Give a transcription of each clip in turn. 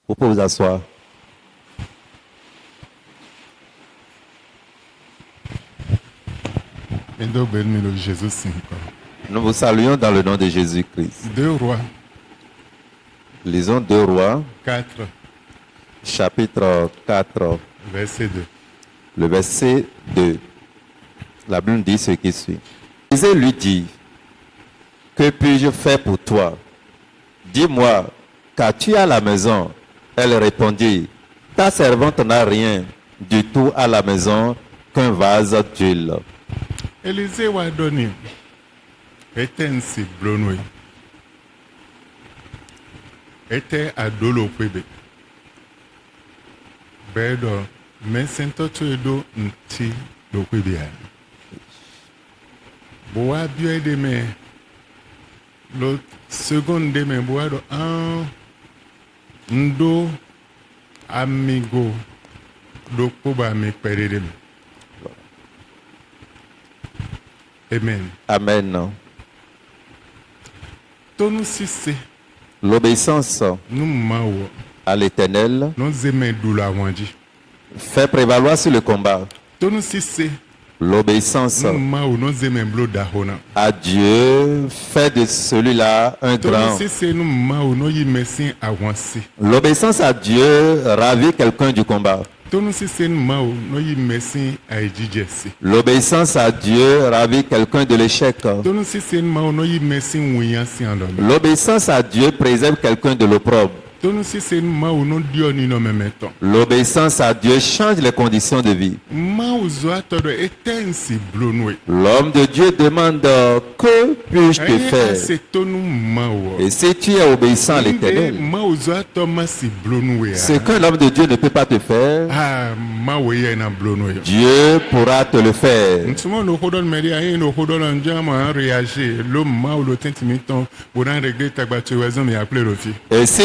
Vous pouvez vous asseoir. Nous vous saluons dans le nom de Jésus-Christ. 2 Rois Lisons 2 Rois, 4, chapitre 4, verset 2. le verset 2. La Bible dit ce qui suit. Élisée lui dit, que puis-je faire pour toi? Dis-moi, qu'as-tu à la maison? Elle répondit, ta servante n'a rien du tout à la maison qu'un vase d'huile. Élisée wa donné était un ciblonoué. Était à Dolo Pébé. Bédo, mais sento tuedo nti do Pébé. Boa bien de me. Le second de me boa do un ndo amigo do Poba me péré de me. Amen. Amen. Tonu sise L'obéissance nous mawo à l'Éternel nous aimons doula wanji. fait prévaloir sur le combat. Tonu sise L'obéissance nous mawo nous aimons blo dahona. à Dieu fait de celui-là un Tonu grand. sise nous mawo nous y messin avancer. L'obéissance à Dieu ravit quelqu'un du combat. Tonu sise nous mawo nous y messin aijijesi. L'obéissance à Dieu ravit quelqu'un de l'échec. Tonu sise nous mawo nous y messin wiyansi andoni. L'obéissance à Dieu préserve quelqu'un de l'opprobre. Tonu sise nous mawo nous dioni no memeton. L'obéissance à Dieu change les conditions de vie. Mawo zoa todo etensi blonwe. L'homme de Dieu demande, que puis-je te faire? C'est tonu mawo. Et si tu es obéissant à l'Éternel, Mawo zoa to masi blonwe. ce qu'un homme de Dieu ne peut pas te faire, Ah, mawo ye na blonwe. Dieu pourra te le faire. Ntimo no hodon meri ayi no hodon anjama réagir lo mawo lo tentimiton bonan régler tagbatu wazon me appeler rofi. Et si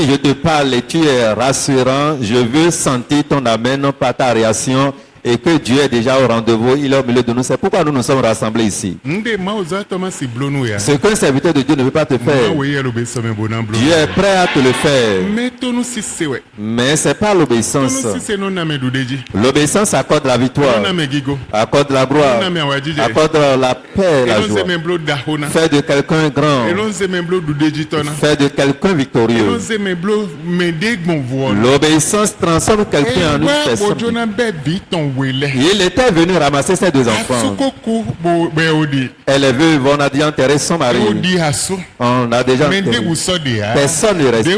je te parle et tu es rassurant, je veux sentir ton amen par ta réaction et que Dieu est déjà au rendez-vous, il est au milieu de nous. C'est pourquoi nous nous sommes rassemblés ici. Nde mawo zoa to masi blonwe. Ce qu'un serviteur de Dieu ne peut pas te faire, Mawo ye lo be so me bonan blonwe. Dieu est prêt à te le faire. Mais tonu sise we. Mais c'est pas Tonu l'obéissance. sise no na me dudeji. L'obéissance accorde la victoire, No na me gigo. accorde la gloire, No na me awajije. accorde la paix et la Elon joie. se me blo dahona. Fait de quelqu'un grand, Elon se me blo dudeji tona. fait de quelqu'un victorieux. Elon se me blo me degmon voile. L'obéissance transforme quelqu'un en une personne. Bojona be biton wele. Il était venu ramasser ses 2 enfants. Asukoku bo be odi. Elle est venue, on a dit enterrer son mari. Odi aso. On a déjà Mais de enterré. vous sortir. Personne ne restait.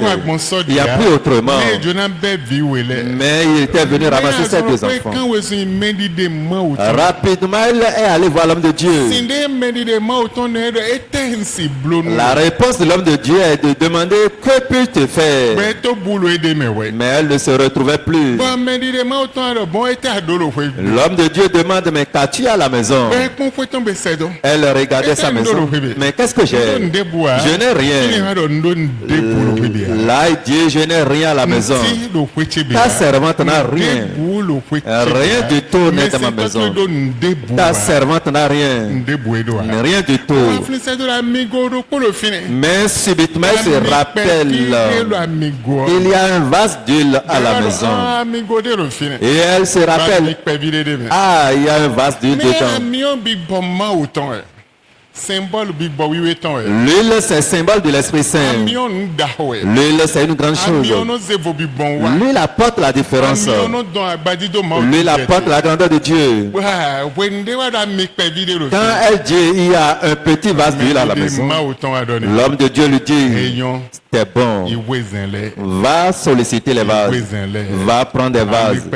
Il n'y a plus autrement. Mais Jona be vi wele. Mais il était venu ramasser ses 2 enfants. Quand we sin mendi de mau. Rapidement, il est allé voir l'homme de Dieu. Sinde mendi de mau ton ne etensi blonu. La réponse de l'homme de Dieu est de demander, que puis-je te faire? Beto bulu ede mewe. Mais elle ne se retrouvait plus. Bon mendi de mau ton bon était adolo fwe. L'homme de Dieu demande, mais qu'as-tu à la maison? Ben kon fwe ton be sedo. Elle regardait sa maison. Mais qu'est-ce que j'ai? Je n'ai rien. Là, il dit, je n'ai rien à la maison. Ta servante n'a rien. Rien du tout n'est dans ma maison. Ta servante n'a rien. Rien du tout. Mais subitement, elle se rappelle, il y a un vase d'huile à la maison. Et elle se rappelle, ah, il y a un vase d'huile dedans. Symbole big boy we ton. L'huile, c'est symbole de l'Esprit Saint. L'huile, c'est une grande chose. L'huile apporte la différence. L'huile apporte la grandeur de Dieu. Quand elle dit il y a un petit vase d'huile à la maison, l'homme de Dieu lui dit, c'est bon. Va solliciter les vases. Va prendre des vases.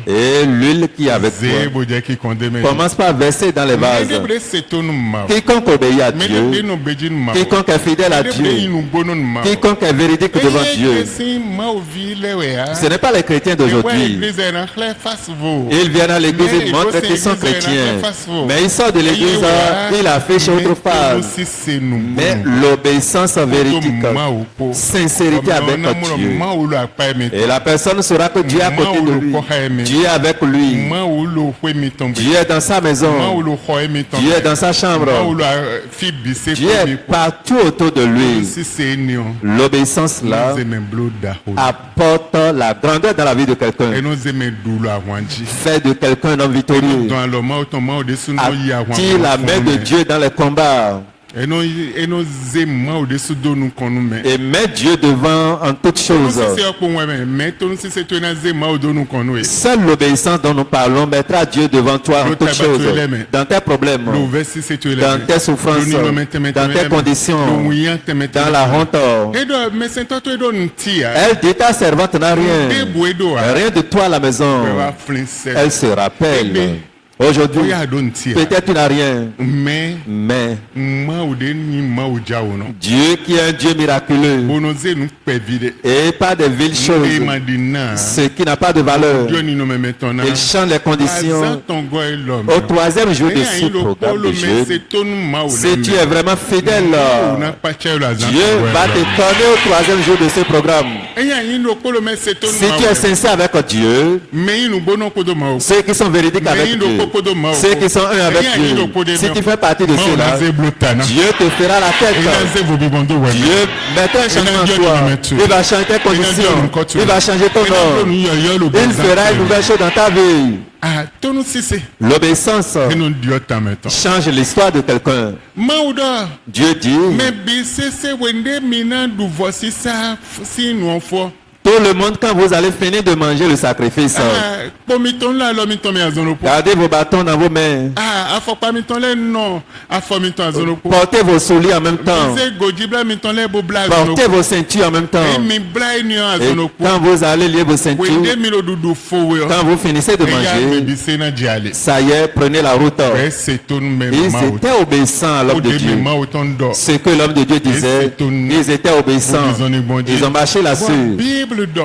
Et l'huile qui est avec toi, commence par verser dans les vases. Quiconque obéit à Dieu, quiconque est fidèle à Dieu, quiconque est véridique devant Dieu, ce n'est pas les chrétiens d'aujourd'hui. Ils viennent à l'église, ils montrent qu'ils sont chrétiens. Mais ils sortent de l'église, ils affichent autre face. Mais l'obéissance véridique, sincérité avec Dieu. Et la personne saura que Dieu est à côté de lui. Dieu est avec lui. Dieu est dans sa maison. Dieu est dans sa chambre. Dieu est partout autour de lui. L'obéissance là apporte la grandeur dans la vie de quelqu'un. Fait de quelqu'un un homme victorieux. Attire la main de Dieu dans les combats. Et met Dieu devant en toutes choses. Seule l'obéissance dont nous parlons mettra Dieu devant toi en toutes choses. Dans tes problèmes, dans tes souffrances, dans tes conditions, dans la honte. Elle dit ta servante n'a rien. Rien de toi à la maison. Elle se rappelle. Aujourd'hui, peut-être tu n'as rien, mais Dieu qui est un Dieu miraculeux et pas de villes choses, ce qui n'a pas de valeur, il change les conditions. Au troisième jour de ce programme de Dieu, si tu es vraiment fidèle, Dieu va te donner au troisième jour de ce programme. Si tu es sincère avec Dieu, ceux qui sont véridiques avec Dieu, ceux qui sont un avec Dieu, si tu fais partie de ceux-là, Dieu te fera la tête. Dieu mettra un changement en toi. Il va changer tes conditions. Il va changer ton nom. Il fera une nouvelle chose dans ta vie. L'obéissance change l'histoire de quelqu'un. Dieu dit, tout le monde, quand vous allez finir de manger le sacrifice, gardez vos bâtons dans vos mains. Portez vos souliers en même temps. Portez vos ceintures en même temps. Et quand vous allez lier vos ceintures, quand vous finissez de manger, ça y est, prenez la route. Ils étaient obéissants à l'homme de Dieu. Ce que l'homme de Dieu disait, ils étaient obéissants. Ils ont marché là-dessus.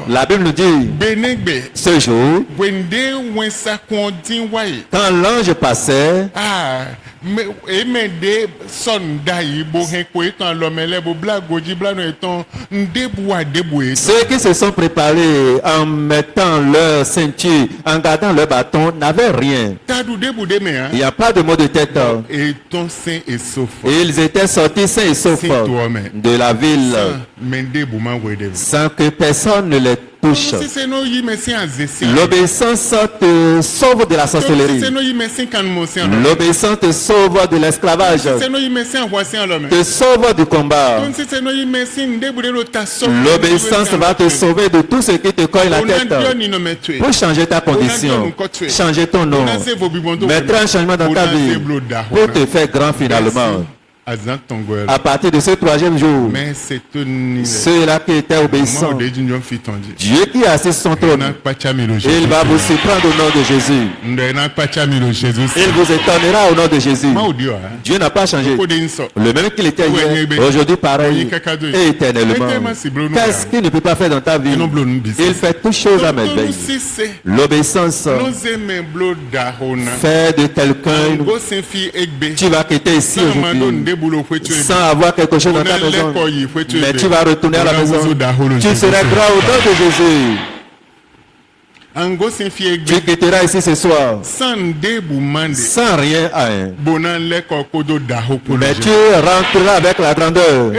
La Bible nous dit, ce jour, quand l'ange passait, ceux qui se sont préparés en mettant leur ceinture, en gardant leur bâton, n'avaient rien. Il n'y a pas de mot de tête. Ils étaient sortis sains et saufs de la ville sans que personne ne les touche. L'obéissance te sauve de la sorcellerie. L'obéissance te sauve de l'esclavage. Te sauve du combat. L'obéissance va te sauver de tout ce qui te colle la tête. Pour changer ta condition, changer ton nom, mettre un changement dans ta vie, pour te faire grand finalement. À partir de ce troisième jour, ceux-là qui étaient obéissants, Dieu qui a assis sur son trône, il va vous surprendre au nom de Jésus. Il vous étonnera au nom de Jésus. Dieu n'a pas changé. Le même qu'il était hier, aujourd'hui pareil, et éternellement. Qu'est-ce qu'il ne peut pas faire dans ta vie? Il fait toutes choses à merveille. L'obéissance fait de quelqu'un, tu vas quitter ici aujourd'hui sans avoir quelque chose dans ta maison, mais tu vas retourner à la maison. Tu seras grand au nom de Jésus. Tu quitteras ici ce soir sans rien à un. Mais tu rentreras avec la grandeur.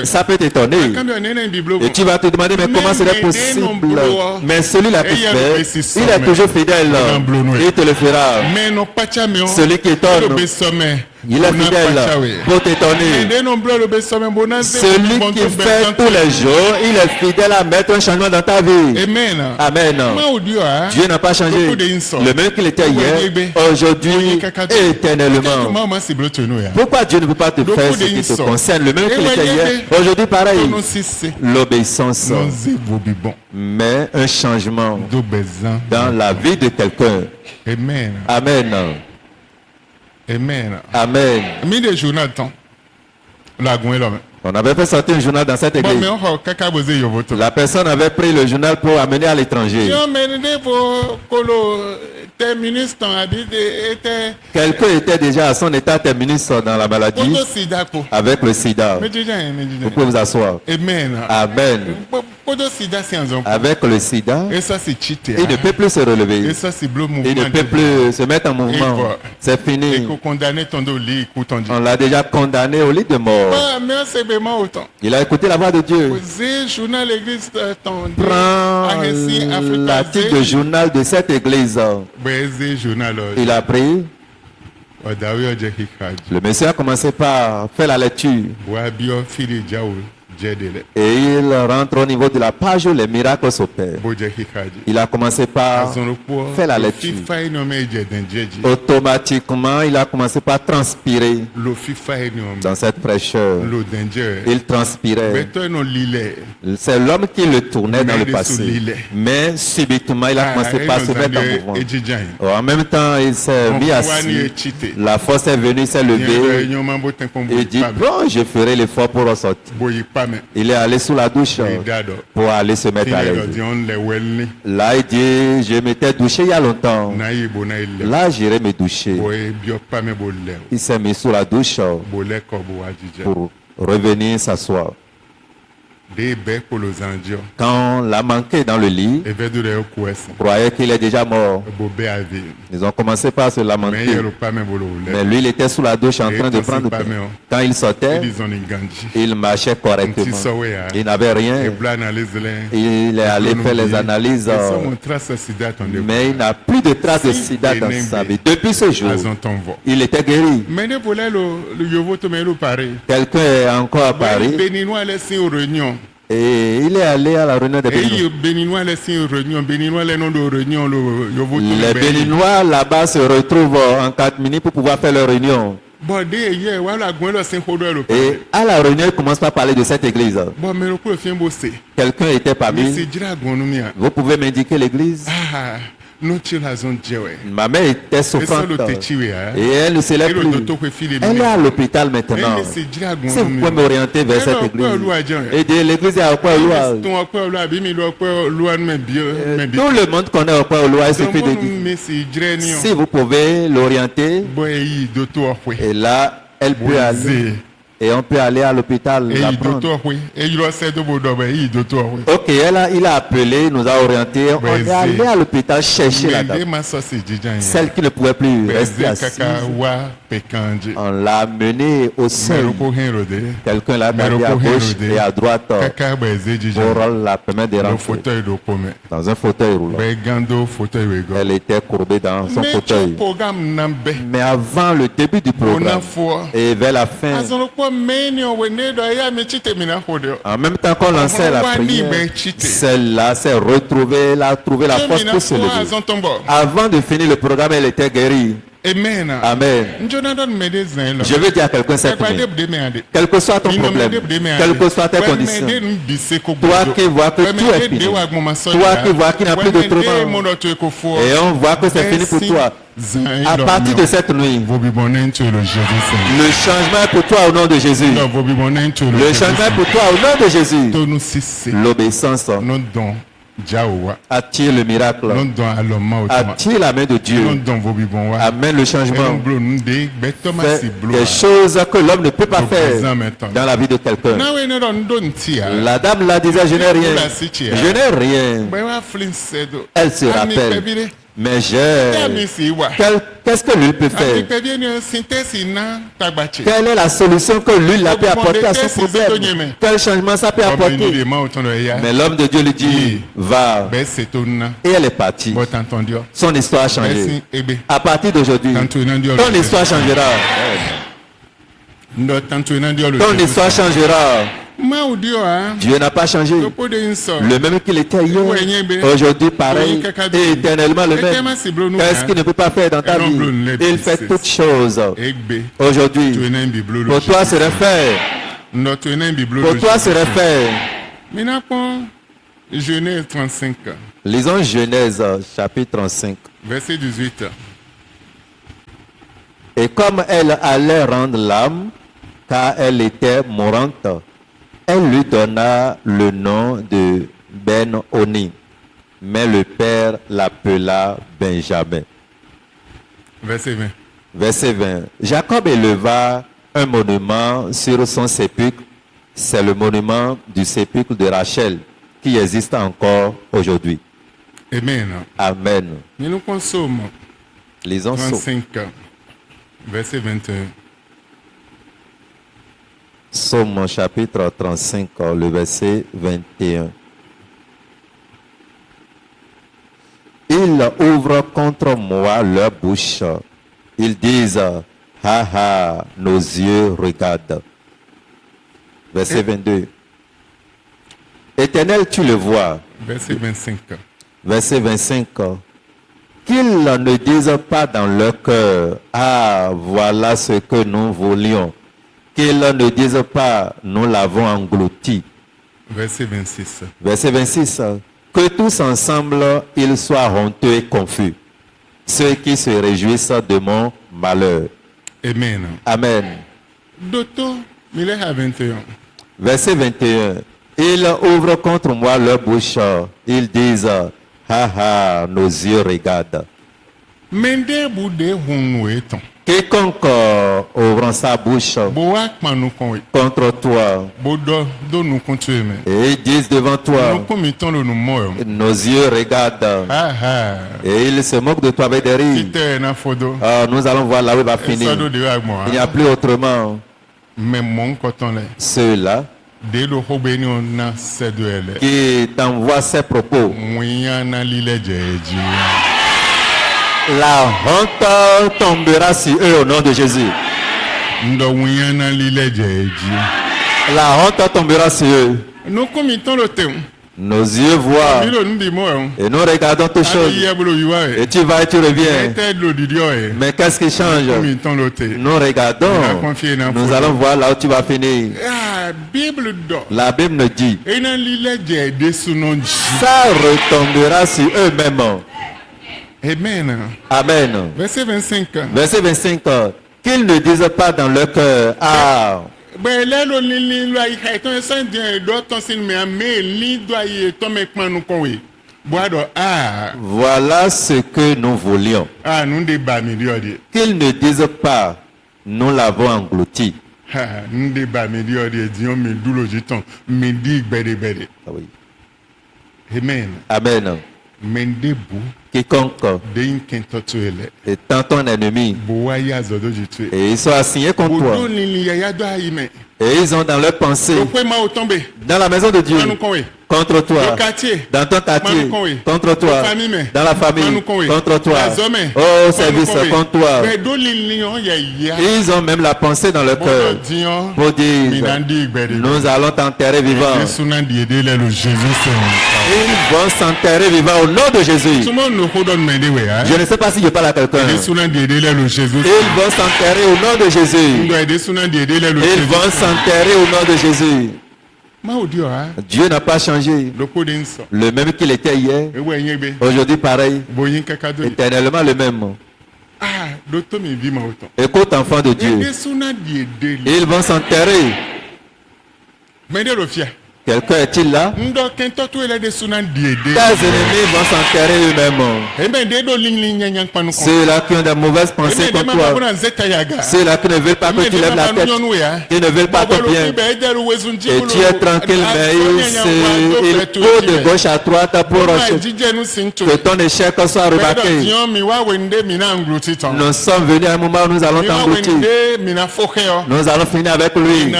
Ça peut t'étonner. Et tu vas te demander, mais comment serait possible? Mais celui-là qui fait, il est toujours fidèle. Il te le fera. Celui qui étonne, il est fidèle pour t'étonner. Celui qui fait tous les jours, il est fidèle à mettre un changement dans ta vie. Amen. Dieu n'a pas changé. Le même qu'il était hier, aujourd'hui, éternellement. Pourquoi Dieu ne peut pas te faire ce qui te concerne? Le même qu'il était hier, aujourd'hui pareil. L'obéissance met un changement dans la vie de quelqu'un. Amen. Amen. Amen. On avait fait sortir un journal dans cette église. La personne avait pris le journal pour amener à l'étranger. Quelqu'un était déjà à son état terminus dans la maladie avec le sida. Vous pouvez vous asseoir. Amen. Avec le sida, il ne peut plus se relever. Il ne peut plus se mettre en mouvement. C'est fini. On l'a déjà condamné au lit de mort. Il a écouté la voix de Dieu. Prends l'article de journal de cette église. Il a pris. Le monsieur a commencé par faire la lecture. Et il rentre au niveau de la page où les miracles s'opèrent. Il a commencé par faire la lecture. Automatiquement, il a commencé par transpirer dans cette fraîcheur. Il transpirait. C'est l'homme qui le tournait dans le passé. Mais subitement, il a commencé par se mettre en mouvement. En même temps, il s'est mis assis. La force est venue, il s'est levé. Il dit, bon, je ferai l'effort pour ressortir. Il est allé sous la douche pour aller se mettre à l'aise. Là, il dit, je m'étais douché il y a longtemps. Là, j'irai me doucher. Il s'est mis sous la douche pour revenir s'asseoir. Quand on l'a manqué dans le lit, croyait qu'il est déjà mort. Ils ont commencé par se lamenter. Mais lui, il était sous la douche en train de prendre pain. Quand il sortait, il marchait correctement. Il n'avait rien. Il est allé faire les analyses. Mais il n'a plus de traces de sida dans sa vie. Depuis ce jour, il était guéri. Quelqu'un est encore à Paris. Et il est allé à la réunion des Béninois. Les Béninois là-bas se retrouvent en 4 minutes pour pouvoir faire leur réunion. Et à la réunion, il commence par parler de cette église. Quelqu'un était parmi. Vous pouvez m'indiquer l'église? Ma mère était souffrante et elle ne se lève plus. Elle est à l'hôpital maintenant. Si vous pouvez m'orienter vers cette église. Et de l'église à Okwa-Olua. Tout le monde connaît Okwa-Olua. Il suffit de dire. Si vous pouvez l'orienter. Et là, elle peut aller. Et on peut aller à l'hôpital la prendre. Ok, il a appelé, nous a orienté. On est allé à l'hôpital chercher la dame. Celle qui ne pouvait plus rester assise. On l'a menée au sein. Quelqu'un l'a mis à gauche et à droite pour la permettre de rentrer dans un fauteuil roulant. Elle était courbée dans son fauteuil. Mais avant le début du programme et vers la fin, en même temps qu'on lançait la prière, celle-là s'est retrouvée, elle a trouvé la force pour se lever. Avant de finir le programme, elle était guérie. Amen. Amen. Je veux dire à quelqu'un cette nuit, quel que soit ton problème, quelle que soit tes conditions, toi qui vois que tout est fini, toi qui vois qu'il n'y a plus de traitement, et on voit que c'est fini pour toi, à partir de cette nuit, le changement est pour toi au nom de Jésus. Le changement est pour toi au nom de Jésus. L'obéissance attire le miracle, attire la main de Dieu, amène le changement, fait des choses que l'homme ne peut pas faire dans la vie de quelqu'un. La dame là disait, je n'ai rien, je n'ai rien. Elle se rappelle, mais qu'est-ce que l'huile peut faire? Quelle est la solution que l'huile a pu apporter à son problème? Quel changement ça peut apporter? Mais l'homme de Dieu lui dit, va. Et elle est partie. Son histoire a changé. À partir d'aujourd'hui, ton histoire changera. Ton histoire changera. Dieu n'a pas changé. Le même qu'il était hier, aujourd'hui pareil, et éternellement le même. Qu'est-ce qu'il ne peut pas faire dans ta vie? Il fait toutes choses. Aujourd'hui, pour toi c'est fait. Pour toi c'est fait. Genèse 35. Lisons Genèse chapitre 35. Verset 18. Et comme elle allait rendre l'âme, car elle était mourante, elle lui donna le nom de Ben-Oni, mais le père l'appela Benjamin. Verset 20. Verset 20. Jacob éleva un monument sur son sépulcre. C'est le monument du sépulcre de Rachel. qui existe encore aujourd'hui. Amen. Amen. Nous consommons. Lisons 35, verset 21. Psaume chapitre 35, le verset 21. Ils ouvrent contre moi leur bouche. Ils disent, ha ha, nos yeux regardent. Verset 22. Éternel, tu le vois. Verset 25. Verset 25. Qu'ils ne disent pas dans leur cœur, ah, voilà ce que nous voulions. Qu'ils ne disent pas, nous l'avons englouti. Verset 26. Verset 26. Que tous ensemble, ils soient honteux et confus. Ceux qui se réjouissent de mon malheur. Amen. Amen. D'autres, 21. Verset 21. Ils ouvrent contre moi leur bouche. Ils disent, ha ha, nos yeux regardent. Quiconque ouvrant sa bouche contre toi et ils disent devant toi, nos yeux regardent et ils se moquent de toi avec des rires. Nous allons voir là où il va finir. Il n'y a plus autrement. Ceux-là qui t'envoient ces propos. La honte tombera sur eux au nom de Jésus. La honte tombera sur eux. Nos yeux voient et nous regardons toutes choses. Et tu vas et tu reviens. Mais qu'est-ce qui change? Nous regardons. Nous allons voir là où tu vas finir. La Bible nous dit, ça retombera sur eux-mêmes. Amen. Amen. Verset 25. Verset 25. Qu'ils ne disent pas dans leur cœur, ah. Voilà ce que nous voulions. Qu'ils ne disent pas, nous l'avons englouti. Ah oui. Amen. Amen. Quiconque étant ton ennemi et ils sont assignés contre toi et ils ont dans leur pensée dans la maison de Dieu contre toi, dans ton quartier contre toi, dans la famille contre toi, au service contre toi. Ils ont même la pensée dans leur cœur pour dire, nous allons t'enterrer vivant. Ils vont s'enterrer vivant au nom de Jésus. Je ne sais pas si je parle à quelqu'un. Ils vont s'enterrer au nom de Jésus. Ils vont s'enterrer au nom de Jésus. Dieu n'a pas changé. Le même qu'il était hier, aujourd'hui pareil, éternellement le même. Écoute, enfant de Dieu, ils vont s'enterrer. Quelqu'un est-il là? Tes ennemis vont s'enterrer eux-mêmes. Ceux-là qui ont de mauvaises pensées contre toi. Ceux-là qui ne veulent pas que tu lèves la tête. Qui ne veulent pas ton bien. Et tu es tranquille, mais ils courent de gauche à droite pour que ton échec soit remarqué. Nous sommes venus à un moment où nous allons t'engloutir. Nous allons finir avec lui.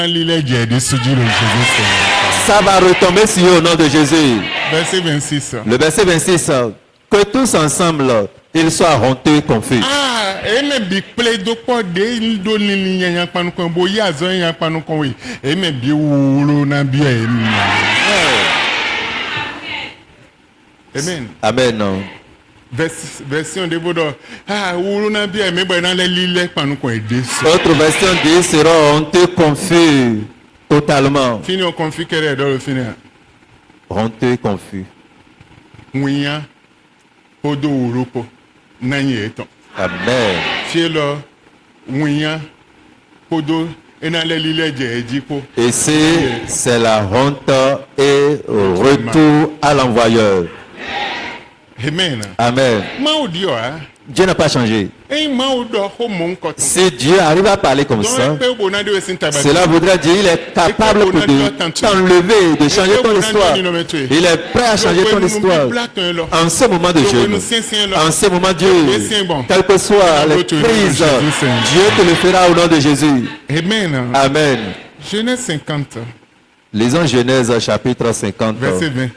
Ça va retomber sur eux au nom de Jésus. Verset 26. Le verset 26. Que tous ensemble, ils soient honteux et confus. Amen. Amen. Version de Bodo. Autre version dit seront honteux, confus. Totalement. Honteux et confus. Amen. Et c'est la honte et retour à l'envoyeur. Amen. Amen. Dieu n'a pas changé. Si Dieu arrive à parler comme ça, cela voudrait dire qu'il est capable de t'enlever, de changer ton histoire. Il est prêt à changer ton histoire. En ce moment de jeûne, en ce moment Dieu, quelles que soient les crises, Dieu te le fera au nom de Jésus. Amen. Amen. Genèse 50. Lisons Genèse chapitre 50. Verset 20.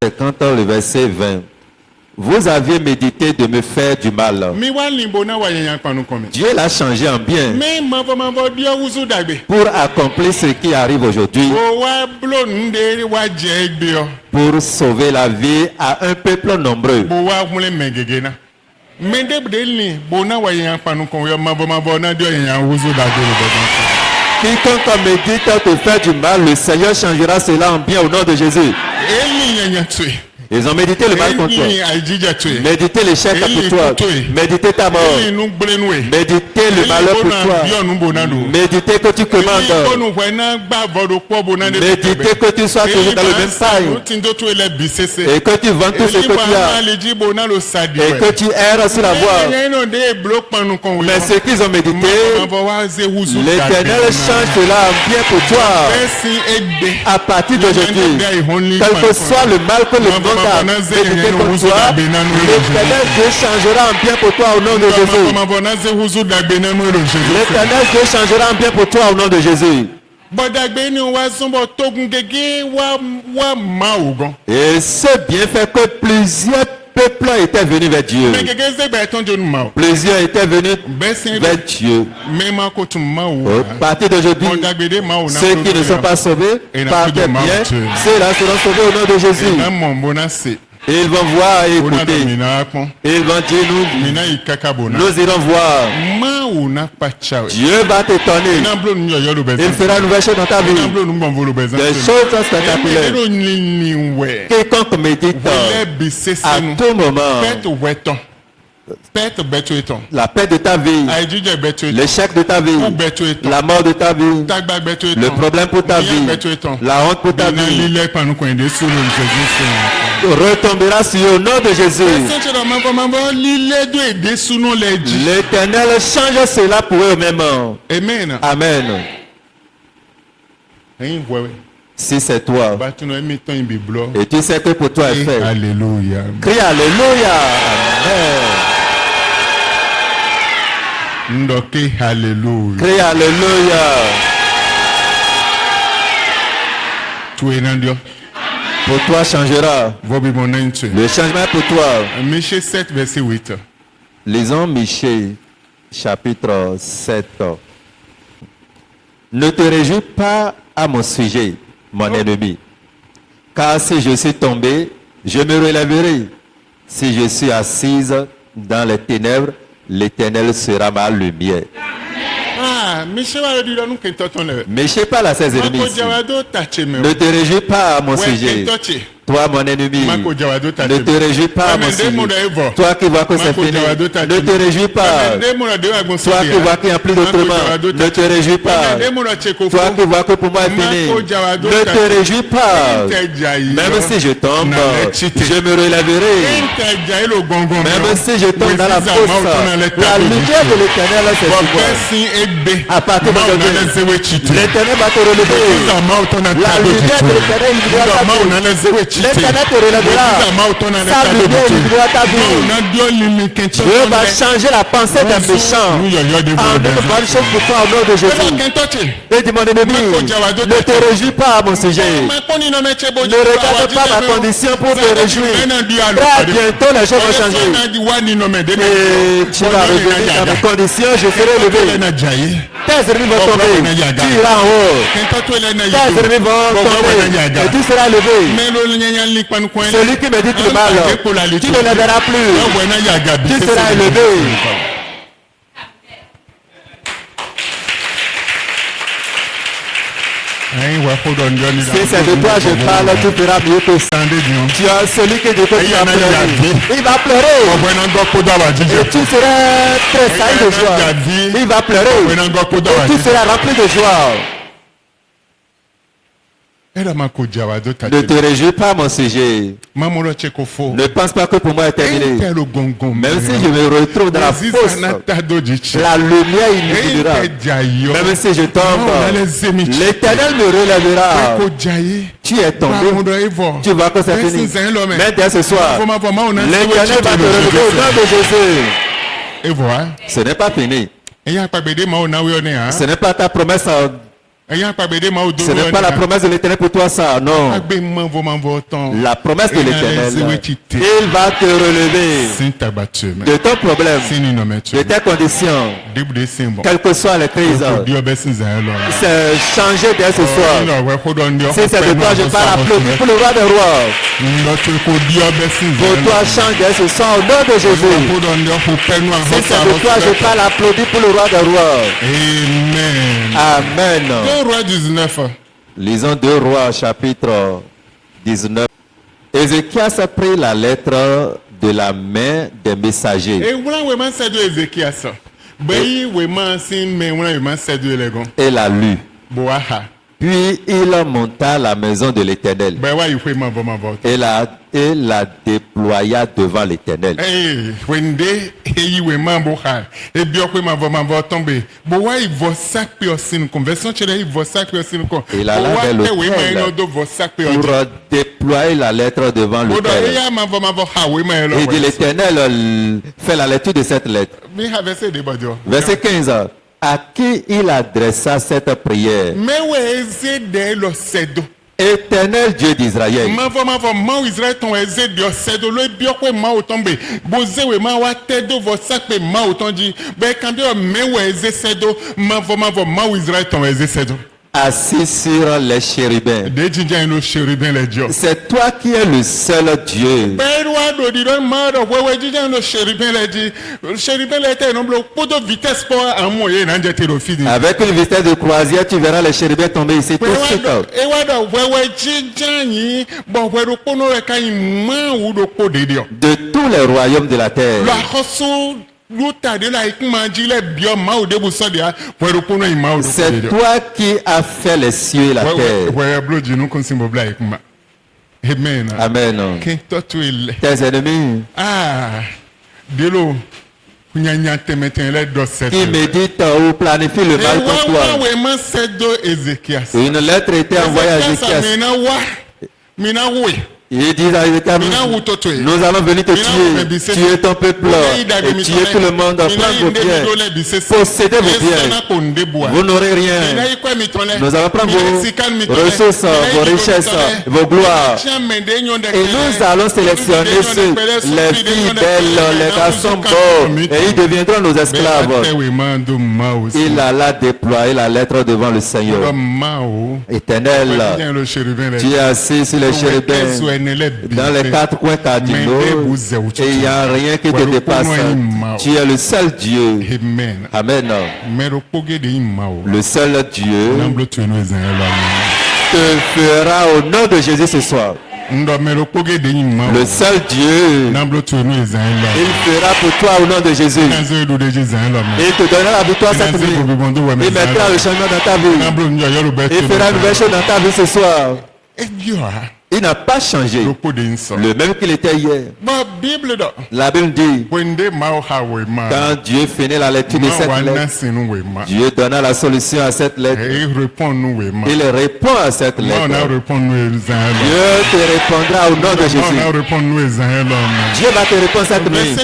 50, le verset 20. Vous aviez médité de me faire du mal. Dieu l'a changé en bien pour accomplir ce qui arrive aujourd'hui, pour sauver la vie à un peuple nombreux. Quiconque médite te faire du mal, le Seigneur changera cela en bien au nom de Jésus. Ils ont médité le mal contre toi. Médité l'échec pour toi. Médité ta mort. Médité le malheur pour toi. Médité que tu commandes. Médité que tu sois toujours dans le même paille. Et que tu vends tout ce que tu as. Et que tu erres sur la voie. Mais ce qu'ils ont médité, l'Éternel change cela en bien pour toi. À partir d'aujourd'hui, quel que soit le mal que le monde médité contre toi, l'Éternel Dieu changera en bien pour toi au nom de Jésus. L'Éternel Dieu changera en bien pour toi au nom de Jésus. Et c'est bien fait que plusieurs peuples étaient venus vers Dieu. Plusieurs étaient venus vers Dieu. À partir d'aujourd'hui, ceux qui ne sont pas sauvés par des biens, ceux-là seront sauvés au nom de Jésus. Et ils vont voir et écouter. Et ils vont dire, nous irons voir. Dieu va t'étonner. Il fera une nouvelle chose dans ta vie. Des choses spectaculaires. Quiconque médite à tout moment la paix de ta vie, l'échec de ta vie, la mort de ta vie, le problème pour ta vie, la honte pour ta vie, retombera sur au nom de Jésus. L'Éternel change cela pour eux-mêmes. Amen. Amen. Si c'est toi, et tu sais que pour toi est fait, alléluia. Crie alléluia. Amen. Ndoké alléluia. Crie alléluia. Tu es Dieu. Pour toi changera. Le changement pour toi. Michée 7 verset 8. Lisons Michée chapitre 7. Ne te réjouis pas à mon sujet, mon ennemi. Car si je suis tombé, je me relèverai. Si je suis assise dans les ténèbres, l'Éternel sera ma lumière. Méchez pas la 16 ennemis ici. Ne te réjouis pas à mon sujet. Toi, mon ennemi, ne te réjouis pas à mon sujet. Toi qui vois que c'est fini, ne te réjouis pas. Toi qui vois qu'il n'y a plus d'autrement, ne te réjouis pas. Toi qui vois que pour moi est fini, ne te réjouis pas. Même si je tombe, je me relèverai. Même si je tombe dans la fosse, la lumière de l'Éternel c'est sur moi. À partir d'aujourd'hui, l'Éternel va te relever. La lumière de l'Éternel illuminera ta vie. L'Éternel te relèvera. Sa lumière illuminera ta vie. Dieu va changer la pensée des méchants en une bonne chose pour toi au nom de Jésus. Et dis mon ennemi, ne te réjouis pas à mon sujet. Ne regarde pas ma condition pour te réjouir. Très bientôt les choses vont changer. Et tu vas revenir dans mes conditions, je serai levé. Tes ennemis vont tomber, tu iras en haut. Tes ennemis vont tomber et tu seras levé. Celui qui me dit le mal, tu ne le verras plus. Tu seras élevé. Si c'est de toi je parle, tu feras mieux que ça. Tu as celui qui dit que tu vas pleurer. Il va pleurer. Et tu seras très saillant de joie. Il va pleurer. Et tu seras rempli de joie. Ne te réjouis pas, mon sujet. Ne pense pas que pour moi est terminé. Même si je me retrouve dans la fosse, la lumière illuminera. Même si je tombe, l'Éternel me relèvera. Tu es tombé, tu vois que c'est fini. Mais dès ce soir, l'Éternel va te relever au nom de Jésus. Et voilà. Ce n'est pas fini. Ce n'est pas ta promesse. Ce n'est pas la promesse de l'Éternel pour toi, ça, non. La promesse de l'Éternel, il va te relever de ton problème, de tes conditions, quelles que soient les crises. C'est changer dès ce soir. Si c'est de toi, je parle applaudir pour le roi des rois. Pour toi, change dès ce soir au nom de Jésus. Si c'est de toi, je parle applaudir pour le roi des rois. Amen. Amen. Roi 19. Lisons 2 Rois chapitre 19. Ézéchias a pris la lettre de la main des messagers. Et l'a lu. Puis il monta à la maison de l'Éternel. Et la déploya devant l'Éternel. Il alla vers l'autel pour déployer la lettre devant l'autel. Et dit l'Éternel fait la lecture de cette lettre. Verset 15. À qui il adressa cette prière? Éternel Dieu d'Israël. Assis sur les chérubins. C'est toi qui es le seul Dieu. Avec une vitesse de croisière, tu verras les chérubins tomber ici tout de suite. De tous les royaumes de la terre. C'est toi qui as fait les cieux et la terre. Amen. Amen. Tes ennemis qui méditent ou planifient le mal contre toi. Une lettre était envoyée à Ézéchias. Il dit à Ézéchias, nous allons venir te tuer ton peuple et tuer tout le monde, prendre vos biens, posséder vos biens. Vous n'aurez rien. Nous allons prendre vos ressources, vos richesses, vos gloires. Et nous allons sélectionner les filles belles, les garçons beaux, et ils deviendront nos esclaves. Il alla déployer la lettre devant le Seigneur. Éternel, tu es assis sur les chérubins. Dans les 4 coins cardinaux, et il n'y a rien qui te dépasse. Tu es le seul Dieu. Amen. Le seul Dieu te fera au nom de Jésus ce soir. Le seul Dieu, il fera pour toi au nom de Jésus. Il te donnera la victoire cette nuit. Il mettra le changement dans ta vie. Il fera une nouvelle chose dans ta vie ce soir. Il n'a pas changé. Le même qu'il était hier. La Bible dit, quand Dieu finit la lecture de cette lettre, Dieu donna la solution à cette lettre. Il répond à cette lettre. Dieu te répondra au nom de Jésus. Dieu va te répondre cette nuit.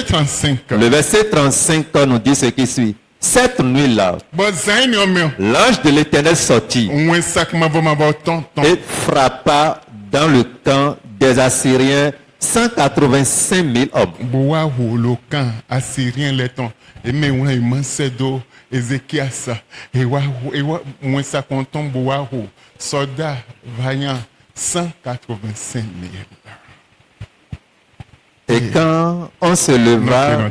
Le verset 35 nous dit ce qui suit. Cette nuit-là, l'ange de l'Éternel sortit et frappa dans le camp des Assyriens 185 000 hommes. Et Et quand on se leva,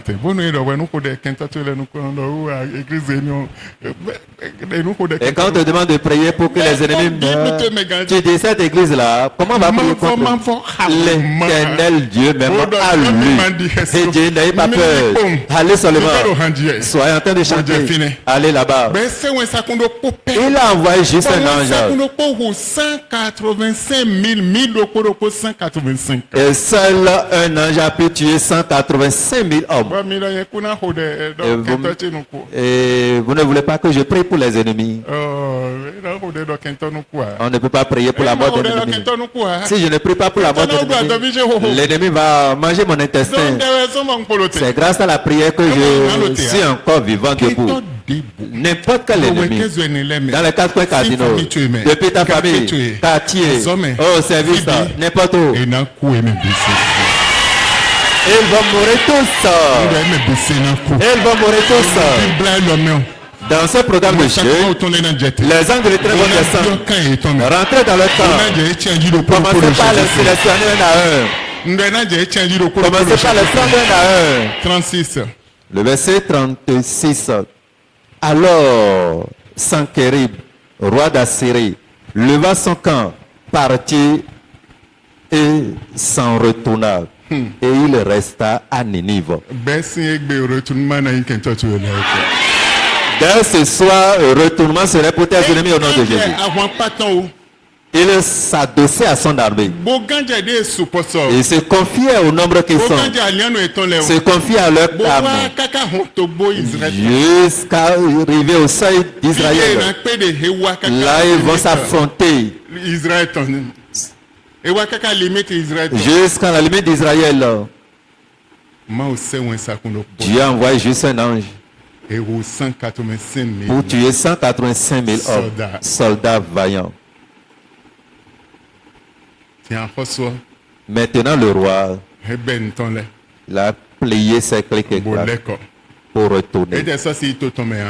et quand on te demande de prier pour que les ennemis meurent, tu dis cette église-là, comment va prier contre l'éternel Dieu même à lui? Et Dieu n'ayez pas peur. Allez seulement. Soyez en train de chanter. Allez là-bas. Il a envoyé juste un ange. Et seul un ange a pu tuer 185 000 hommes. Et vous ne voulez pas que je prie pour les ennemis? On ne peut pas prier pour la mort de l'ennemi. Si je ne prie pas pour la mort de l'ennemi, l'ennemi va manger mon intestin. C'est grâce à la prière que je suis encore vivant debout. N'importe quel ennemi, dans les quatre coins cardinaux, depuis ta famille, quartier, au service, n'importe où, ils vont mourir tous. Ils vont mourir tous. Dans ce programme de jeûne, les anges de l'éternel vont descendre, rentrer dans le camp, commencer par les sélectionner un à un. Commencez par les prendre un à un. 36. Le verset 36. Alors, Sankérib, roi d'Assyrie, leva son camp, partit et s'en retourna. Et il resta à Ninive. Dès ce soir, retournement serait pour tes ennemis au nom de Jésus. Il s'adossait à son armée. Il se confiait au nombre qu'ils sont. Se confiait à leur âme. Jusqu'à arriver au seuil d'Israël. Là, ils vont s'affronter. Jusqu'à la limite d'Israël. Dieu a envoyé juste un ange pour tuer 185 000 hommes, soldats vaillants. Maintenant le roi, il a plié ses clés pour retourner.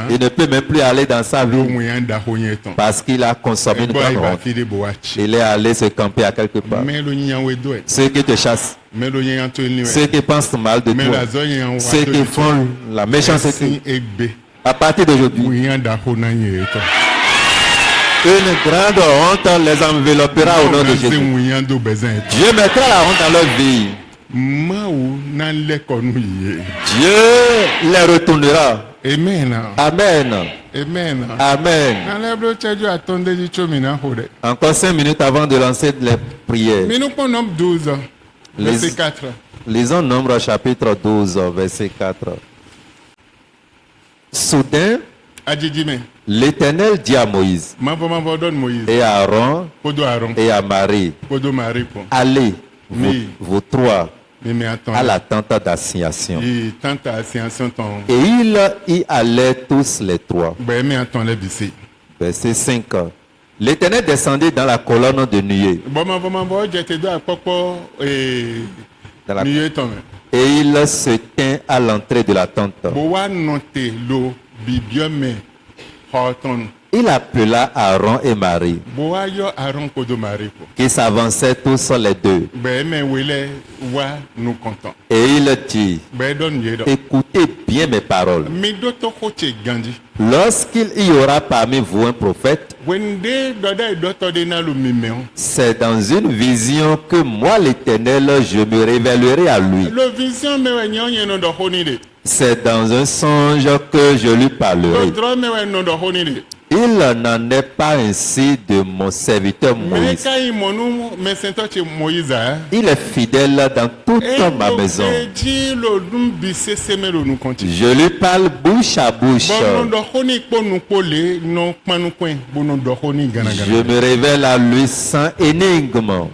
Il ne peut même plus aller dans sa vie parce qu'il a consommé une grande honte. Il est allé se camper à quelque part. Ceux qui te chassent, ceux qui pensent mal de toi, ceux qui font la méchanceté, à partir d'aujourd'hui, une grande honte les enveloppera au nom de Jésus. Dieu mettra la honte dans leur vie. Dieu les retournera. Amen. Amen. Amen. Amen. Encore 5 minutes avant de lancer les prières. Lisons Nombre chapitre 12, verset 4. Soudain, l'Éternel dit à Moïse et à Aaron et à Marie, allez, vous trois, à la tente d'assignation. Et ils y allaient tous les trois. Verset 5. L'Éternel descendit dans la colonne de nuée. Et il se tint à l'entrée de la tente. Il appela Aaron et Marie, qui s'avançaient tous les deux. Et il dit, écoutez bien mes paroles. Lorsqu'il y aura parmi vous un prophète, c'est dans une vision que moi l'Éternel, je me révélerai à lui. C'est dans un songe que je lui parlerai. Il n'en est pas ainsi de mon serviteur Moïse. Il est fidèle dans toute ma maison. Je lui parle bouche à bouche. Je me révèle à lui sans énigme.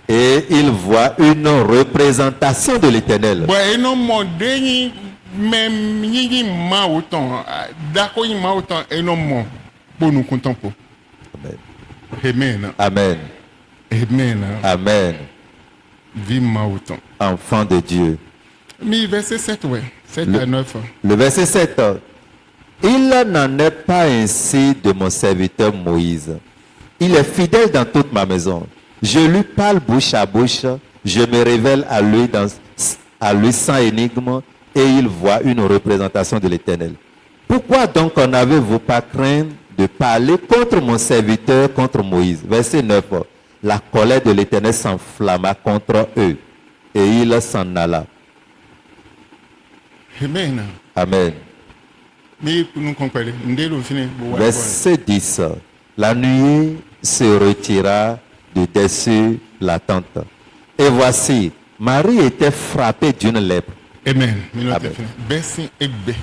Et il voit une représentation de l'Éternel. Amen. Amen. Amen. Amen. Enfant de Dieu. Verset 7, ouais. 7 à 9. Le verset 7. Il n'en est pas ainsi de mon serviteur Moïse. Il est fidèle dans toute ma maison. Je lui parle bouche à bouche, je me révèle à lui sans énigme, et il voit une représentation de l'Éternel. Pourquoi donc n'avez-vous pas craint de parler contre mon serviteur, contre Moïse? Verset 9. La colère de l'Éternel s'enflamma contre eux, et il s'en alla. Amen. Amen. Verset 10. La nuée se retira de dessus la tente. Et voici, Marie était frappée d'une lèpre. Amen. Amen.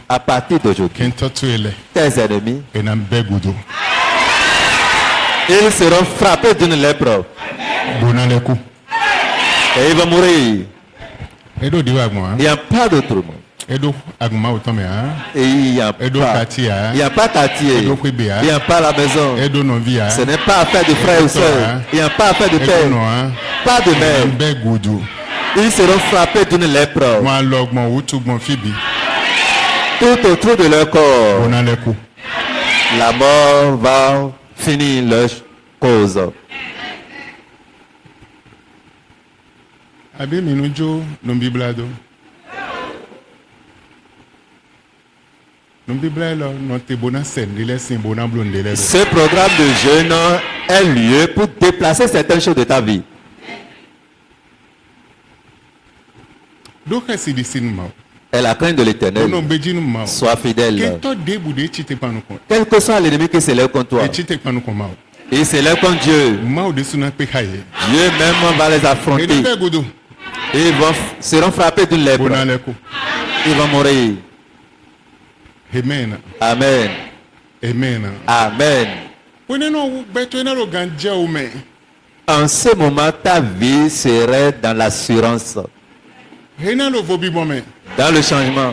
À partir d'aujourd'hui, tes ennemis, ils seront frappés d'une lèpre. Et ils vont mourir. Il n'y a pas d'autre monde. Et il n'y a pas quartier, il n'y a pas la maison. Ce n'est pas affaire de frères ou sœurs, il n'y a pas affaire de père, pas de mère. Ils seront frappés d'une lèpre tout autour de leur corps. La mort va finir leur cause. Ce programme de jeûne est lieu pour déplacer certaines choses de ta vie. Et la crainte de l'Éternel, sois fidèle. Quel que soit l'ennemi qui s'élève contre toi, il s'élève contre Dieu. Dieu même va les affronter. Ils seront frappés d'une lèpre. Ils vont mourir. Amen. Amen. Amen. Amen. En ce moment, ta vie serait dans l'assurance, dans le changement.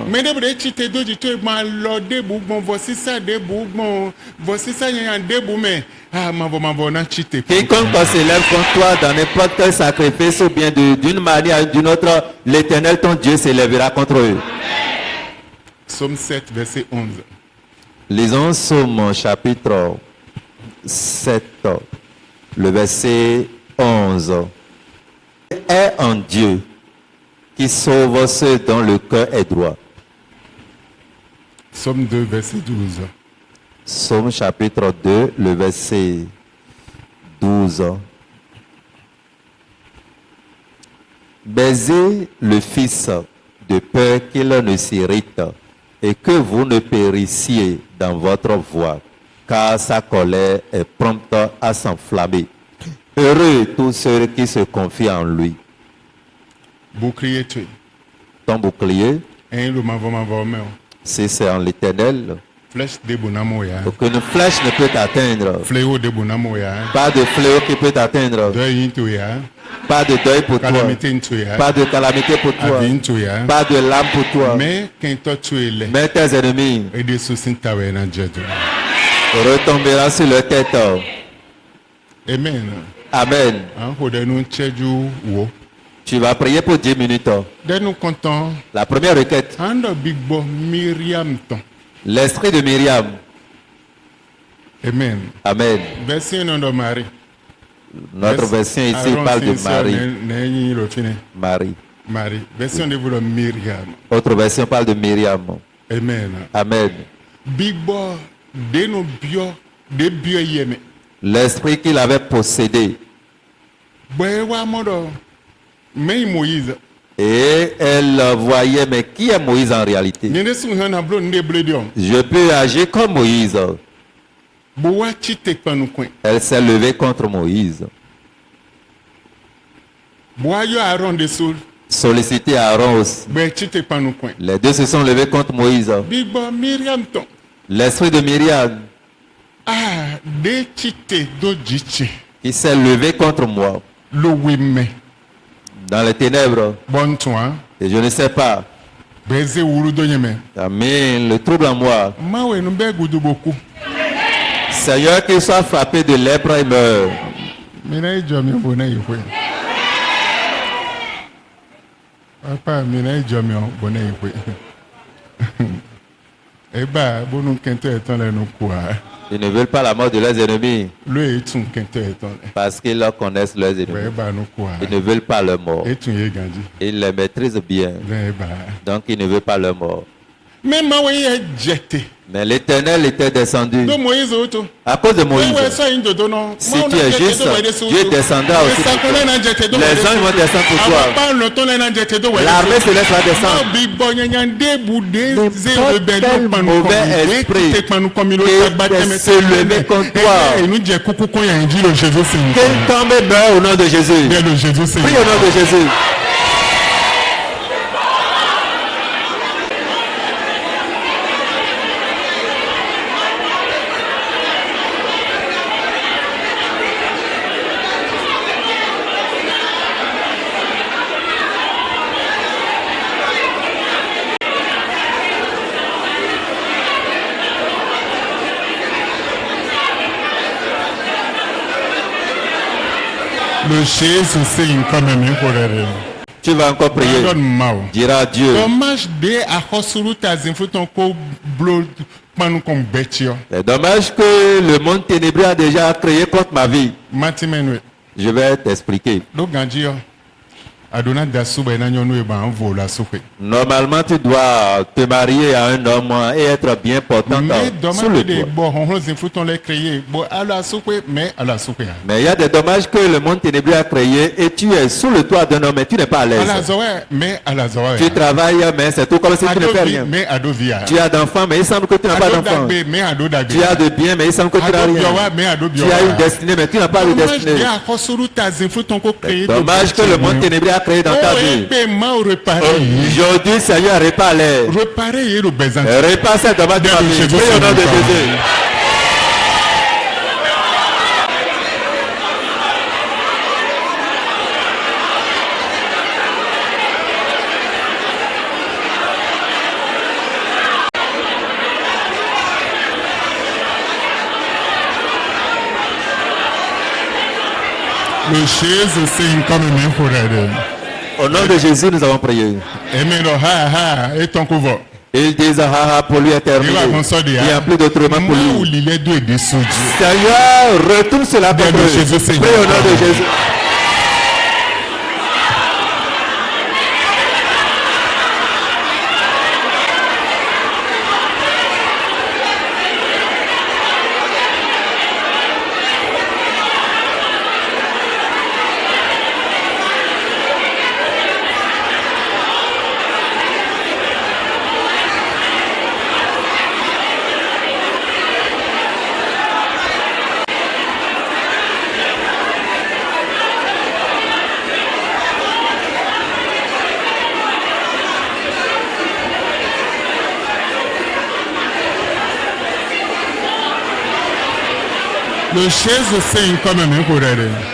Quiconque s'élève contre toi dans n'importe quel sacrifice ou bien d'une manière ou d'une autre, l'Éternel, ton Dieu, s'élèvera contre eux. Psaume 7, verset 11. Lisons Psaume chapitre 7, le verset 11. Est en Dieu qui sauve ceux dont le cœur est droit. Psaume 2, verset 12. Psaume chapitre 2, le verset 12. Baisez le Fils de peur qu'il ne s'irrite et que vous ne périssiez dans votre voie, car sa colère est prompte à s'enflammer. Heureux tous ceux qui se confient en lui. Bouclier. Ton bouclier, si c'est en l'Éternel, aucune flèche ne peut t'atteindre. Pas de fléau qui peut t'atteindre. Pas de deuil pour toi. Pas de calamité pour toi. Pas de lame pour toi. Mais tes ennemis retomberont sur leur tête. Amen. Amen. Tu vas prier pour 10 minutes. La première requête. L'esprit de Myriam. Amen. Amen. Notre version ici parle de Marie. Marie. Version de Myriam. Autre version parle de Myriam. Amen. Amen. L'esprit qu'il avait possédé. Et elle voyait, mais qui est Moïse en réalité? Je peux agir comme Moïse. Elle s'est levée contre Moïse. Solliciter Aaron aussi. Les deux se sont levés contre Moïse. L'esprit de Myriam qui s'est levé contre moi dans les ténèbres. Et je ne sais pas. Amen. Le trouble en moi. Seigneur, qu'il soit frappé de lèpre et meurt. Ils ne veulent pas la mort de leurs ennemis parce qu'ils leur connaissent leurs ennemis. Ils ne veulent pas leur mort. Ils les maîtrisent bien. Donc ils ne veulent pas leur mort. Mais l'Éternel était descendu à cause de Moïse. Si tu es juste, Dieu descendra aussi pour toi. Les anges vont descendre pour toi. L'armée céleste va descendre. N'importe quel mauvais esprit qui se lever contre toi, qu'il tombe et meurt au nom de Jésus. Prie au nom de Jésus. Tu vas encore prier. Dira à Dieu. C'est dommage que le monde ténébreux a déjà créé contre ma vie. Je vais t'expliquer. Normalement, tu dois te marier à un homme et être bien portant sous le toit. Mais il y a des dommages que le monde ténébreux a créé et tu es sous le toit d'un homme et tu n'es pas à l'aise. Tu travailles mais c'est tout comme si tu ne fais rien. Tu as d'enfants mais il semble que tu n'as pas d'enfants. Tu as de biens mais il semble que tu n'as rien. Tu as une destinée mais tu n'as pas de destinée. C'est dommage que le monde ténébreux a créé dans ta vie. Aujourd'hui, Seigneur, répare-les. Répare cette dommage de ma vie. Prie au nom de Jésus. Au nom de Jésus, nous avons prié. Ils disent ha ha pour lui est terminé. Il n'y a plus d'autrement pour lui. Seigneur, retourne cela contre eux. Prie au nom de Jésus.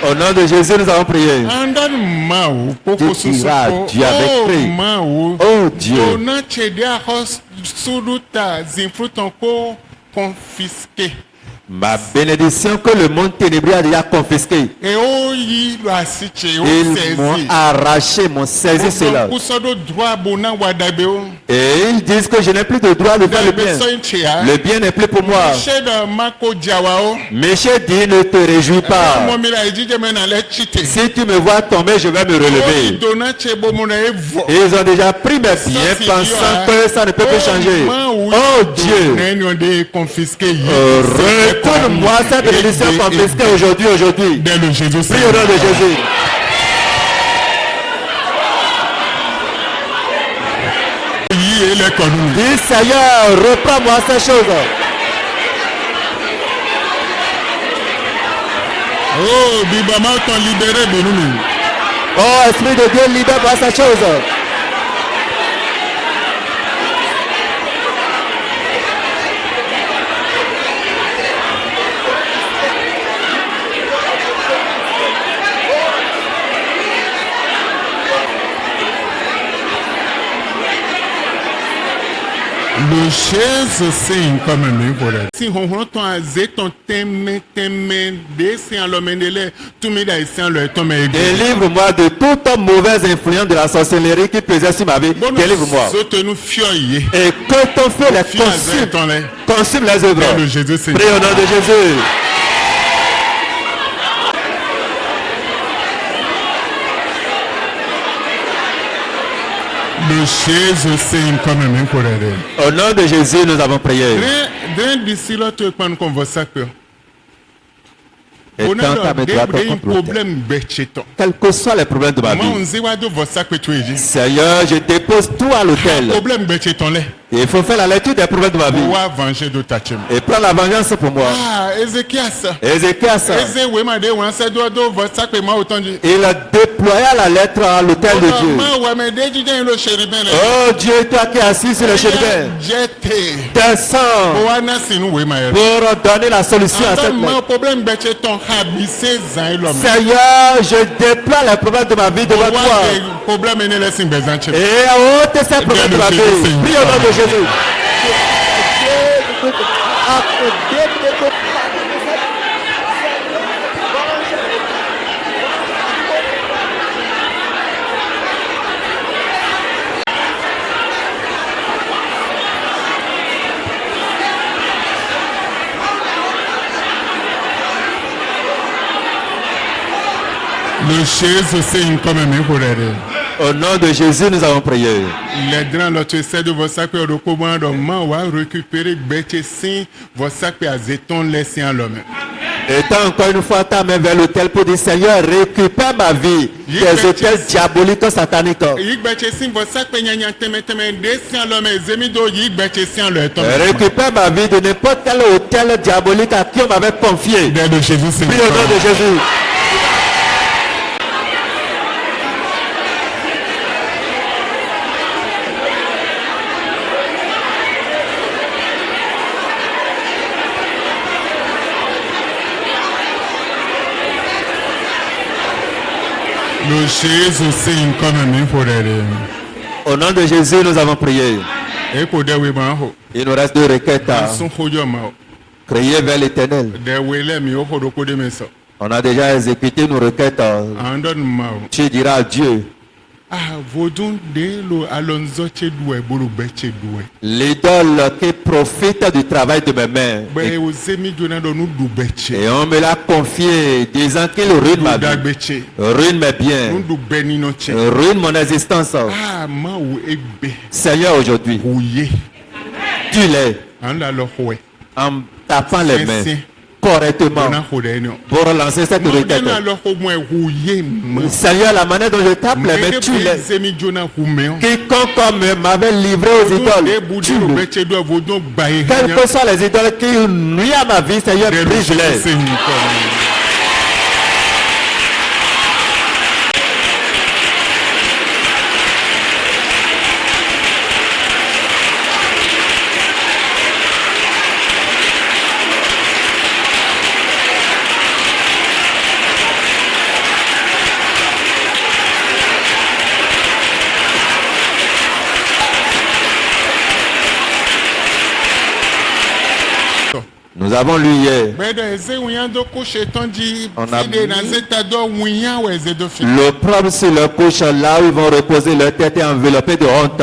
Au nom de Jésus, nous avons prié. Tu diras, Dieu avait pris. Oh Dieu. Ma bénédiction que le monde ténébreux a déjà confisquée. Ils m'ont arraché, m'ont saisi cela. Et ils disent que je n'ai plus de droit de faire le bien. Le bien n'est plus pour moi. Michel dit ne te réjouis pas. Si tu me vois tomber, je vais me relever. Ils ont déjà pris mes biens pensant que ça ne peut plus changer. Oh Dieu. Retourne-moi cette bénédiction confisquée aujourd'hui. Prie au nom de Jésus. Dis Seigneur, reprends-moi ces choses. Oh, Bibama t'ont libéré, Benouni. Oh, Esprit de Dieu, libère-moi ces choses. Le Jésus sim comme un pour si on ton azé ton thème des en l'homme tout me da ici en le ton me délivre-moi de toute mauvaise influence de la sorcellerie qui pesait sur ma vie. Délivre-moi. Et que ton feu les consume les œuvres. Prie au nom de Jésus. Le Jésus sim comme un pour au nom de Jésus, nous avons prié. Et quels que soient les problèmes de ma vie, Seigneur, je dépose tout à l'autel. Il faut faire la lecture des problèmes de ma vie et prendre la vengeance pour moi. Ézéchias, il a déployé la lettre à l'autel de Dieu. Oh Dieu, toi qui es assis sur le chérubin, descends pour donner la solution à cette lettre. Seigneur, je déploie les problèmes de ma vie devant toi. Et ôte ces problèmes de ma vie. Prie au nom de Jésus. Le Jésus sim comme un pour au nom de Jésus, nous avons prié. Les grands l'autre essaie de vos sacs de commandement ou récupérer bêtes sim vos sacs à zéton laissé en l'homme. Étant encore une fois ta main vers l'autel pour dire Seigneur, récupère ma vie des hôtels diaboliques sataniques. Récupère ma vie de n'importe quel hôtel diabolique à qui on m'avait confié. Prie au nom de Jésus. Le Jésus sim comme un pour au nom de Jésus, nous avons prié. Il nous reste deux requêtes à crier vers l'Éternel. On a déjà exécuté nos requêtes. Tu diras à Dieu. L'idole qui profite du travail de mes mains. Et on me l'a confié, disant qu'il ruine ma vie, ruine mes biens, ruine mon existence. Seigneur, aujourd'hui, tu l'es en tapant les mains correctement pour relancer cette requête. Seigneur, la manière dont je tape les mains, tu l'es. Quiconque m'avait livré aux idoles, tu l'es. Quelles que soient les idoles qui nuisent à ma vie, Seigneur, brise-les. Nous avons lu hier. L'opprobre sur leur couche, là où ils vont reposer leur tête et enveloppée de honte.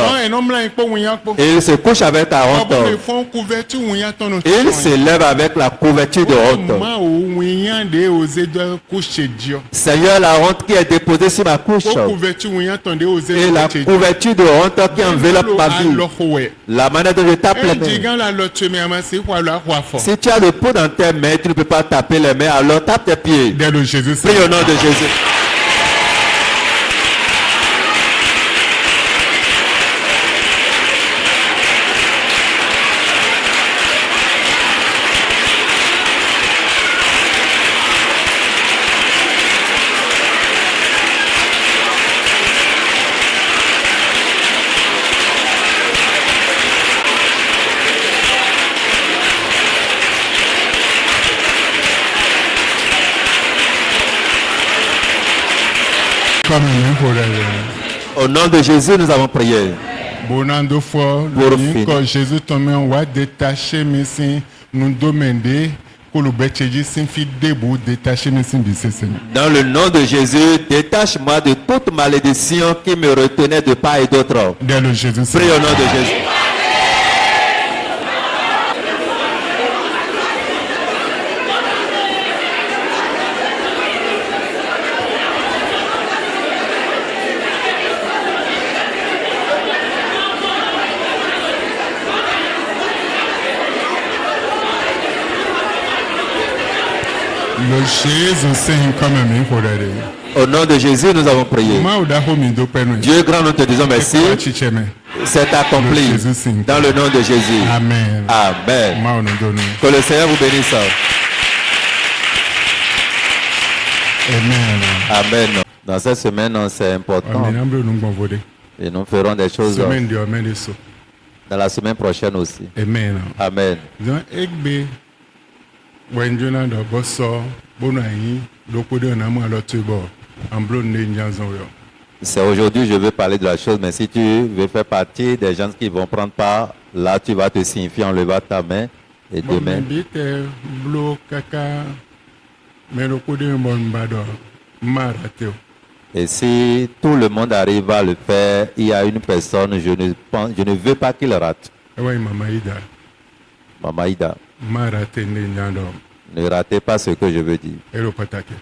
Et ils se couchent avec la honte. Ils se lèvent avec la couverture de honte. Seigneur, la honte qui est déposée sur ma couche et la couverture de honte qui enveloppe ma vie, la manière dont je tape les mains. Si tu as le pot dans tes mains, tu ne peux pas taper les mains, alors tape tes pieds. Prie au nom de Jésus. Au nom de Jésus, nous avons prié. Bonando fort, quand Jésus tombe en wa détacher mes signes, nous demander que le bêtisier s'infie debout, détacher mes signes. Dans le nom de Jésus, détache-moi de toute malédiction qui me retenait de part et d'autre. Dans le Jésus. Prie au nom de Jésus. Au nom de Jésus, nous avons prié. Dieu grand, nous te disons merci. C'est accompli dans le nom de Jésus. Amen. Amen. Que le Seigneur vous bénisse. Amen. Amen. Dans cette semaine, c'est important. Et nous ferons des choses dans la semaine prochaine aussi. Amen. Amen. C'est aujourd'hui je veux parler de la chose, mais si tu veux faire partie des gens qui vont prendre part, là tu vas te signifier en levant ta main et demain. Et si tout le monde arrive à le faire, il y a une personne, je ne veux pas qu'il rate. Maman Ida. Ne ratez pas ce que je veux dire.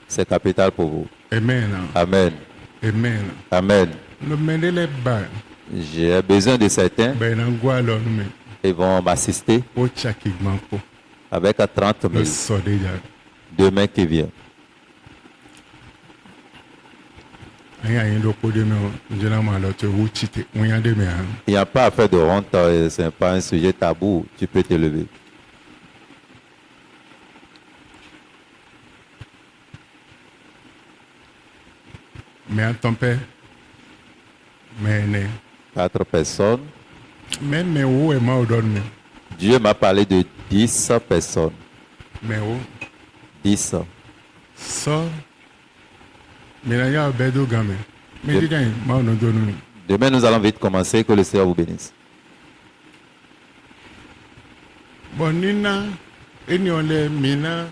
C'est capital pour vous. Amen. Amen. Amen. Amen. J'ai besoin de certains. Ils vont m'assister avec 30 000 demain qui vient. Il n'y a pas à faire de honte, ce n'est pas un sujet tabou, tu peux te lever. Mais à ton père, mais 4 personnes. Mais où est ma donné? Dieu m'a parlé de 10 personnes. Mais où? 10. Ça. Mais là, il y a un bédo gamin. Mais dis gagne, ma donné. Demain, nous allons vite commencer. Que le Seigneur vous bénisse. Bon, Nina, et nous les mina,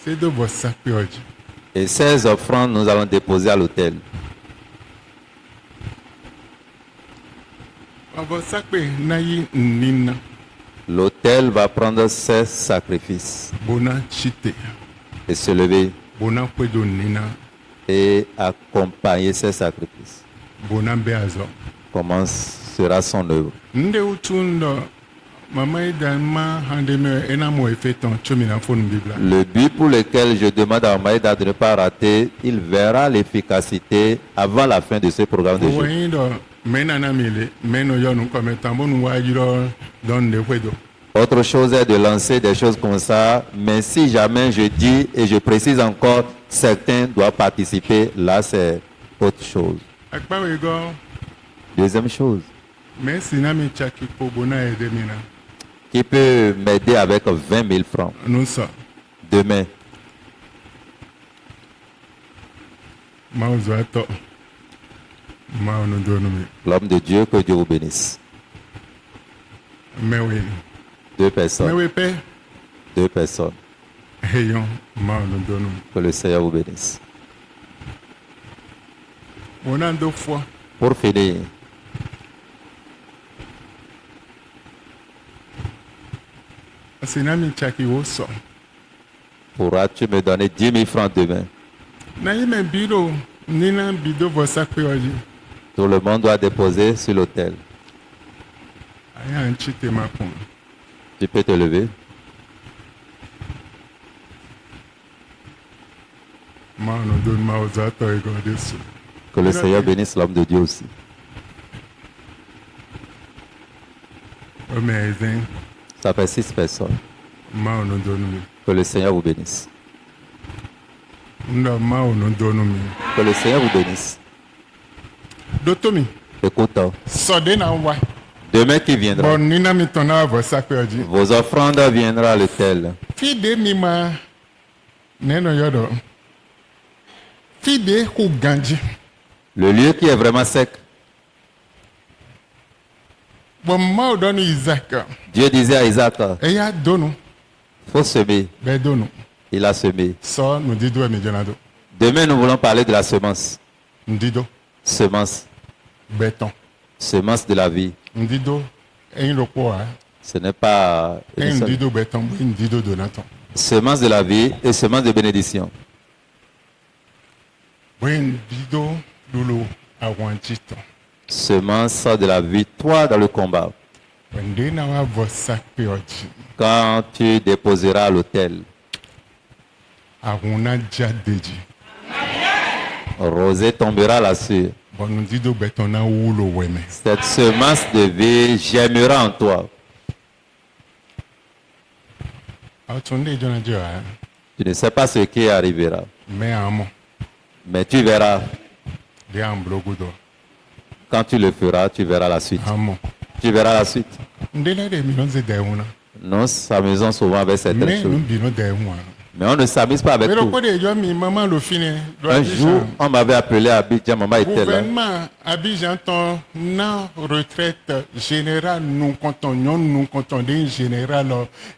c'est de vos sacrifices. Et 16 offrandes, nous allons déposer à l'autel. L'autel va prendre 16 sacrifices et se lever et accompagner ces sacrifices. Comment sera son œuvre? Le but pour lequel je demande à Maïda de ne pas rater, il verra l'efficacité avant la fin de ce programme de jeu. Autre chose est de lancer des choses comme ça, mais si jamais je dis et je précise encore, certains doivent participer, là c'est autre chose. Deuxième chose. Qui peut m'aider avec 20 000 francs? Demain. L'homme de Dieu, que Dieu vous bénisse. 2 personnes. 2 personnes. Que le Seigneur vous bénisse. Pour finir. Pourras-tu me donner 10 000 francs demain? Tout le monde doit déposer sur l'autel. Tu peux te lever. Que le Seigneur bénisse l'homme de Dieu aussi. Ça fait 6 personnes. Que le Seigneur vous bénisse. Que le Seigneur vous bénisse. Écoute. Demain qui viendra. Vos offrandes viendront à l'autel. Le lieu qui est vraiment sec. Dieu disait à Isaac, il faut semer. Il a semé. Demain, nous voulons parler de la semence. Semence. Semence de la vie. Ce n'est pas semence de la vie et semence de bénédiction. Semence de la victoire dans le combat. Quand tu déposeras à l'autel, rosée tombera là-dessus. Cette semence de vie germera en toi. Tu ne sais pas ce qui arrivera. Mais tu verras. Quand tu le feras, tu verras la suite. Tu verras la suite. Nous s'amusons souvent avec certaines choses. Mais on ne s'amuse pas avec tout. Un jour, on m'avait appelé à Abidjan, maman était là. Abidjan, na retraite générale, nous comptons des général,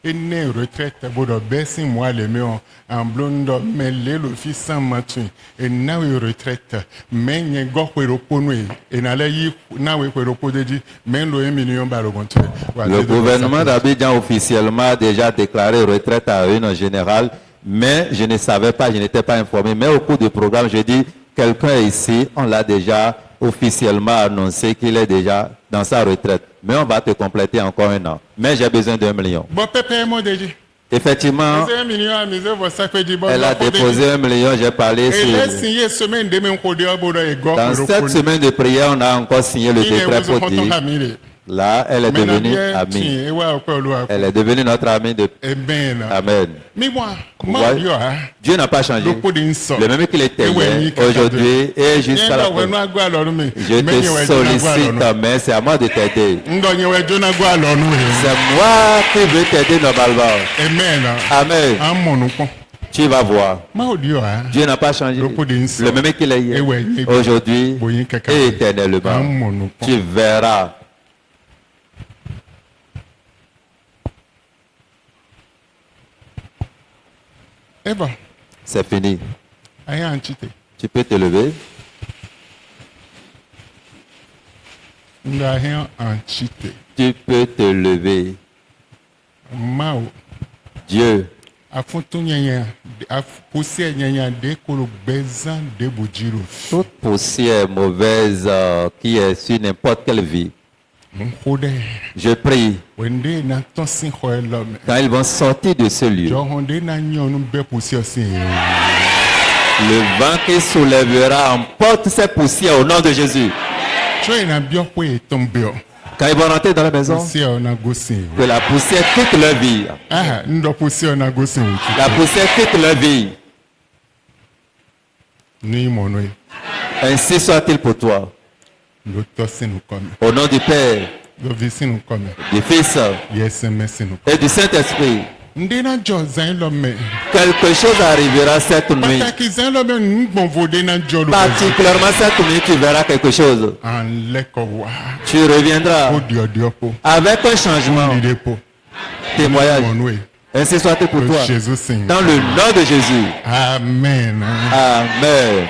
et ne retraite, bodo bessi moi les meilleurs en blonde, mais le fils sans match, et na retraite, mais n'y go kweroponwe, et na layi na we kweropodeji, mais le 1 million barogonte. Le gouvernement d'Abidjan officiellement a déjà déclaré retraite à une générale. Mais je ne savais pas, je n'étais pas informé. Mais au cours du programme, je dis, quelqu'un ici, on l'a déjà officiellement annoncé qu'il est déjà dans sa retraite. Mais on va te compléter encore 1 an. Mais j'ai besoin d'1 million. Effectivement, elle a déposé 1 million, j'ai parlé sur... Dans cette semaine de prière, on a encore signé le décret pour dire... Là, elle est devenue amie. Elle est devenue notre amie de... Amen. Dieu n'a pas changé. Le même qu'il était hier, aujourd'hui et jusqu'à la fin. Je te sollicite, mais c'est à moi de t'aider. C'est moi qui veux t'aider normalement. Amen. Tu vas voir. Dieu n'a pas changé. Le même qu'il est hier, aujourd'hui et éternellement. Tu verras. C'est fini. Tu peux te lever. Tu peux te lever. Dieu. Toute poussière mauvaise qui est sur n'importe quelle vie. Je prie. Quand ils vont sortir de ce lieu, le vent qui soulèvera emporte ces poussières au nom de Jésus. Quand ils vont rentrer dans la maison, que la poussière quitte leur vie. La poussière quitte leur vie. Ainsi soit-il pour toi. Au nom du Père, du Fils et du Saint-Esprit. Quelque chose arrivera cette nuit. Particulièrement cette nuit, tu verras quelque chose. Tu reviendras avec un changement. Témoignage. Ainsi soit-il pour toi. Dans le nom de Jésus. Amen. Amen.